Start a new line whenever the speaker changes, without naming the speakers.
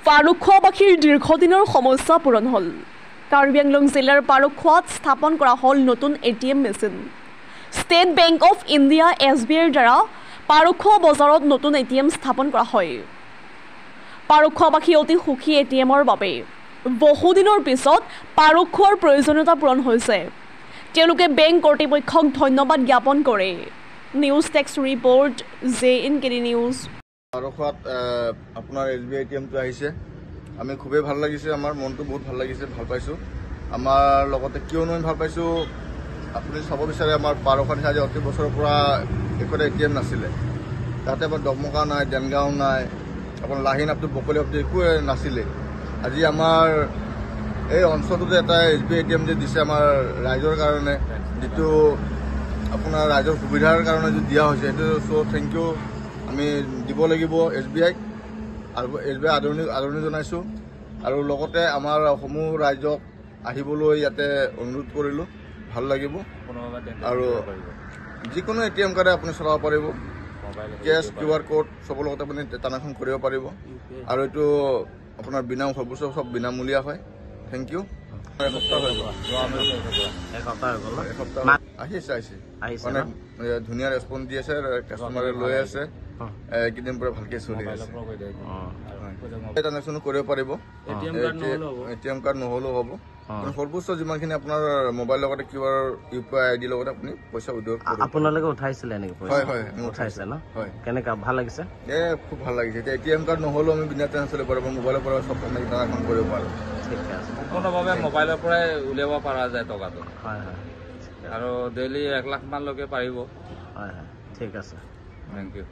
পাৰুখোৱাবাসীৰ দীৰ্ঘদিনৰ সমস্যা পূৰণ হ'ল। কাৰ্বি আংলং জিলাৰ পাৰুখোৱাত স্থাপন কৰা হ'ল নতুন ATM machine. State Bank of India SBIৰ দ্বাৰা পাৰুখোৱা বজাৰত নতুন ATM স্থাপন কৰা হয়। পাৰুখোৱাবাসী অতি সুখী ATMৰ বাবে। বহুদিনৰ পিছত পাৰুখোৱাৰ প্ৰয়োজনীয়তা পূৰণ হৈছে। তেওঁলোকে বেংক কৰ্তৃপক্ষক ধন্যবাদ জ্ঞাপন কৰে। News text report JNKD news.
পাৰুখোৱাত আপোনাৰ SBI ATMটো আহিছে, আমি খুবেই ভাল লাগিছে, আমাৰ মনটো বহুত ভাল লাগিছে, ভাল পাইছোঁ। আমাৰ লগতে কিয়নো আমি ভাল পাইছোঁ, আপুনি চাব বিচাৰে আমাৰ পাৰুখোৱা নিচিনা আজি অতি বছৰৰ পৰা একোটা ATM নাছিলে। তাতে আমাৰ ডকমকা নাই, দেনগাঁও নাই, আপোনাৰ লাহিন আপটো বকলি আপটো একোৱে নাছিলে। আজি আমাৰ এই অঞ্চলটোতে এটা SBI ATM যে দিছে আমাৰ ৰাইজৰ কাৰণে, যিটো আপোনাৰ ৰাইজৰ সুবিধাৰ কাৰণে যে দিয়া হৈছে, সেইটো চ' থেংক ইউ আমি দিব লাগিব SBIক, আৰু SBI আদৰণি জনাইছোঁ। আৰু লগতে আমাৰ সমূহ ৰাইজক আহিবলৈ ইয়াতে অনুৰোধ কৰিলোঁ, ভাল লাগিব। আৰু যিকোনো ATM কাৰ্ডে আপুনি চলাব পাৰিব, কেছ QR কোড চবৰ লগতে আপুনি ট্ৰানজেকশ্যন কৰিব পাৰিব। আৰু এইটো আপোনাৰ সৰ্বোচ্চ চব বিনামূলীয়া হয়। Thank you. এসপ্তাহ আহিছে মানে ধুনীয়া ৰেছপন্স দি আছে, কাষ্টমাৰে লৈ আছে, এইকেইদিন পৰা ভালকে চলি আছে। ট্ৰানজেকশ্যন কৰিব পাৰিব, ATM কাৰ্ড নহ'লেও হ'ব। সৰ্বোচ্চ যিমানখিনি আপোনাৰ মোবাইল লগতে QR UPI ID লগতে আপুনি পইচা উইথড্ৰ কৰিব।
আপোনালোকে উঠাইছিলে নেকি?
হয়
উঠাইছে ন?
হয়।
কেনেকা ভাল লাগিছে?
খুব ভাল লাগিছে। এতিয়া ATM কাৰ্ড নহ'লেও আমি বিনা ট্ৰানজেকশ্যন চলিব পাৰিব, মোবাইলৰ পৰা চব আমি ট্ৰানজেকশ্যন কৰিব পাৰোঁ।
সম্পূৰ্ণভাৱে মোবাইলৰ পৰাই উলিয়াব পৰা যায় টকাটো।
হয়।
আৰু ডেইলি 1 লাখ মানলৈকে পাৰিব।
হয়, ঠিক আছে,
থেংক ইউ।